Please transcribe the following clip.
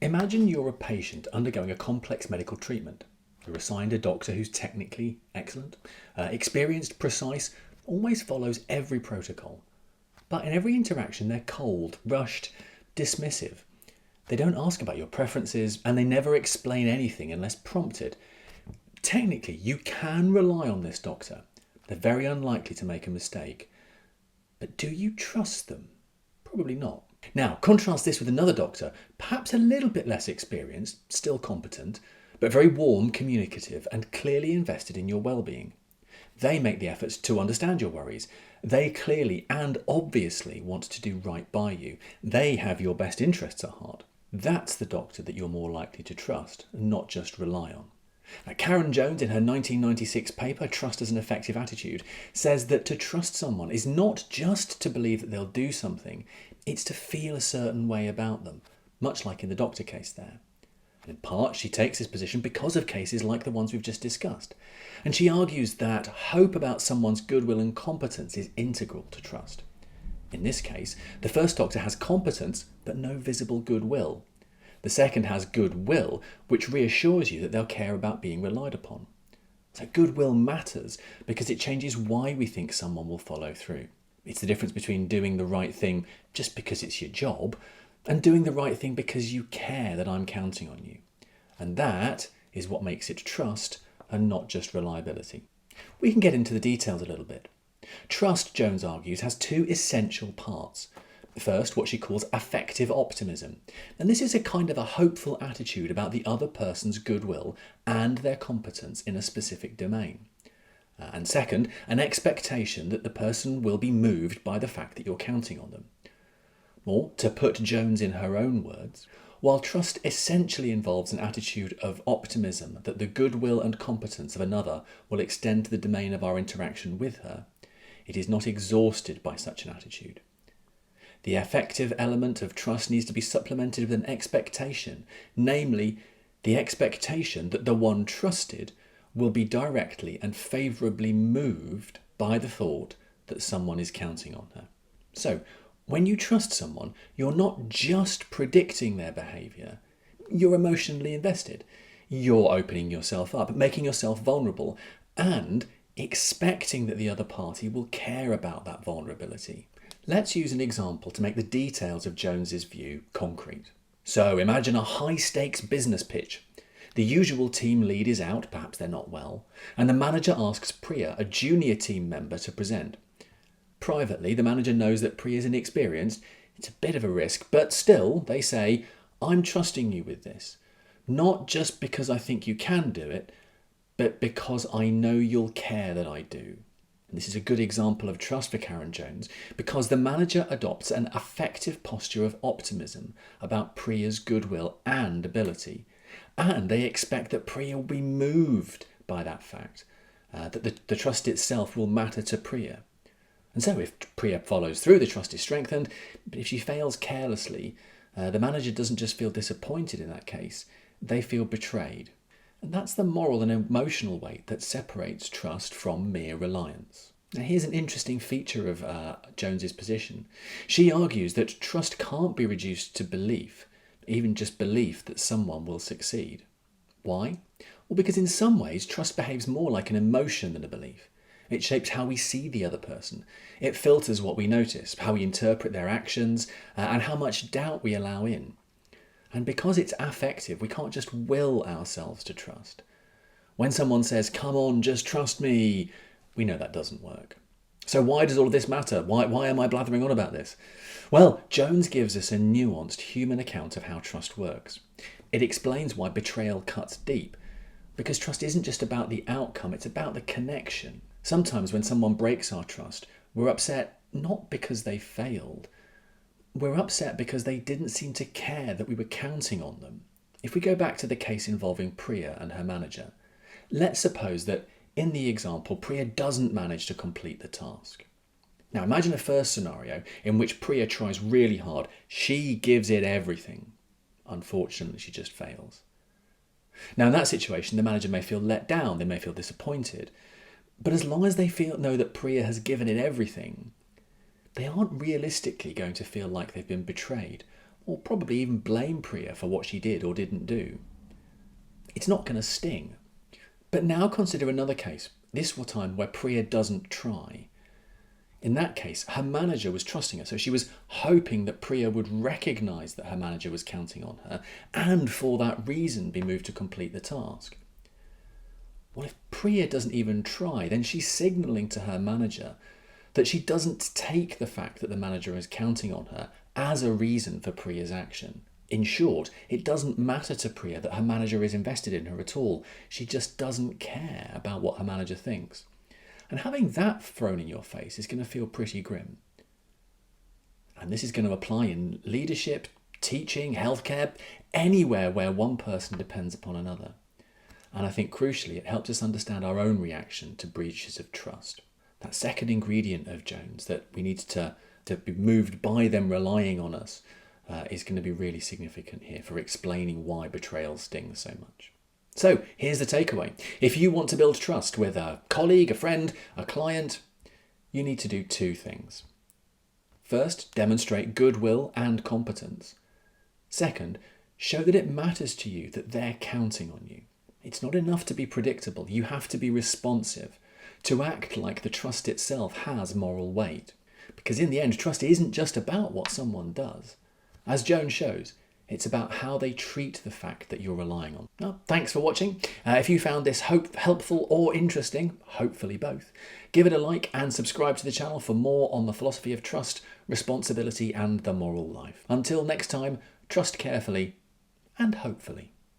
Imagine you're a patient undergoing a complex medical treatment. You're assigned a doctor who's technically excellent, experienced, precise, always follows every protocol. But in every interaction, they're cold, rushed, dismissive. They don't ask about your preferences, and they never explain anything unless prompted. Technically, you can rely on this doctor. They're very unlikely to make a mistake. But do you trust them? Probably not. Now, contrast this with another doctor, perhaps a little bit less experienced, still competent, but very warm, communicative, and clearly invested in your well-being. They make the efforts to understand your worries. They clearly and obviously want to do right by you. They have your best interests at heart. That's the doctor that you're more likely to trust, and not just rely on. Now, Karen Jones, in her 1996 paper, Trust as an Effective Attitude, says that to trust someone is not just to believe that they'll do something, it's to feel a certain way about them, much like in the doctor case there. In part, she takes this position because of cases like the ones we've just discussed. And she argues that hope about someone's goodwill and competence is integral to trust. In this case, the first doctor has competence, but no visible goodwill. The second has goodwill, which reassures you that they'll care about being relied upon. So goodwill matters because it changes why we think someone will follow through. It's the difference between doing the right thing just because it's your job and doing the right thing because you care that I'm counting on you. And that is what makes it trust and not just reliability. We can get into the details a little bit. Trust, Jones argues, has two essential parts. First, what she calls affective optimism. And this is a kind of a hopeful attitude about the other person's goodwill and their competence in a specific domain. And second, an expectation that the person will be moved by the fact that you're counting on them. Or, to put Jones in her own words, while trust essentially involves an attitude of optimism that the goodwill and competence of another will extend to the domain of our interaction with her, it is not exhausted by such an attitude. The affective element of trust needs to be supplemented with an expectation, namely, the expectation that the one trusted will be directly and favourably moved by the thought that someone is counting on her. So, when you trust someone, you're not just predicting their behaviour, you're emotionally invested. You're opening yourself up, making yourself vulnerable, and expecting that the other party will care about that vulnerability. Let's use an example to make the details of Jones's view concrete. So imagine a high-stakes business pitch. The usual team lead is out, perhaps they're not well, and the manager asks Priya, a junior team member, to present. Privately, the manager knows that Priya is inexperienced. It's a bit of a risk, but still, they say, I'm trusting you with this. Not just because I think you can do it, but because I know you'll care that I do. And this is a good example of trust for Karen Jones because the manager adopts an affective posture of optimism about Priya's goodwill and ability. And they expect that Priya will be moved by that fact, that the trust itself will matter to Priya. And so if Priya follows through, the trust is strengthened. But if she fails carelessly, the manager doesn't just feel disappointed in that case, they feel betrayed. And that's the moral and emotional weight that separates trust from mere reliance. Now here's an interesting feature of Jones's position. She argues that trust can't be reduced to belief, even just belief that someone will succeed. Why? Well, because in some ways, trust behaves more like an emotion than a belief. It shapes how we see the other person. It filters what we notice, how we interpret their actions, and how much doubt we allow in. And because it's affective, we can't just will ourselves to trust. When someone says, come on, just trust me, we know that doesn't work. So why does all of this matter? Why am I blathering on about this? Well, Jones gives us a nuanced human account of how trust works. It explains why betrayal cuts deep. Because trust isn't just about the outcome, it's about the connection. Sometimes when someone breaks our trust, we're upset not because they failed. We're upset because they didn't seem to care that we were counting on them. If we go back to the case involving Priya and her manager, let's suppose that in the example, Priya doesn't manage to complete the task. Now imagine a first scenario in which Priya tries really hard. She gives it everything. Unfortunately, she just fails. Now in that situation, the manager may feel let down, they may feel disappointed. But as long as they know that Priya has given it everything, they aren't realistically going to feel like they've been betrayed. or probably even blame Priya for what she did or didn't do. It's not going to sting. But now consider another case, this time where Priya doesn't try. In that case, her manager was trusting her, so she was hoping that Priya would recognise that her manager was counting on her and for that reason be moved to complete the task. Well, if Priya doesn't even try, then she's signalling to her manager that she doesn't take the fact that the manager is counting on her as a reason for Priya's action. In short, it doesn't matter to Priya that her manager is invested in her at all. She just doesn't care about what her manager thinks. And having that thrown in your face is going to feel pretty grim. And this is going to apply in leadership, teaching, healthcare, anywhere where one person depends upon another. And I think crucially, it helps us understand our own reaction to breaches of trust. That second ingredient of Jones, that we need to be moved by them relying on us, is going to be really significant here for explaining why betrayal stings so much. So here's the takeaway. If you want to build trust with a colleague, a friend, a client, you need to do two things. First, demonstrate goodwill and competence. Second, show that it matters to you that they're counting on you. It's not enough to be predictable. You have to be responsive, to act like the trust itself has moral weight. Because in the end, trust isn't just about what someone does. As Jones shows, it's about how they treat the fact that you're relying on. Now, thanks for watching. If you found this helpful or interesting, hopefully both, give it a like and subscribe to the channel for more on the philosophy of trust, responsibility and the moral life. Until next time, trust carefully and hopefully.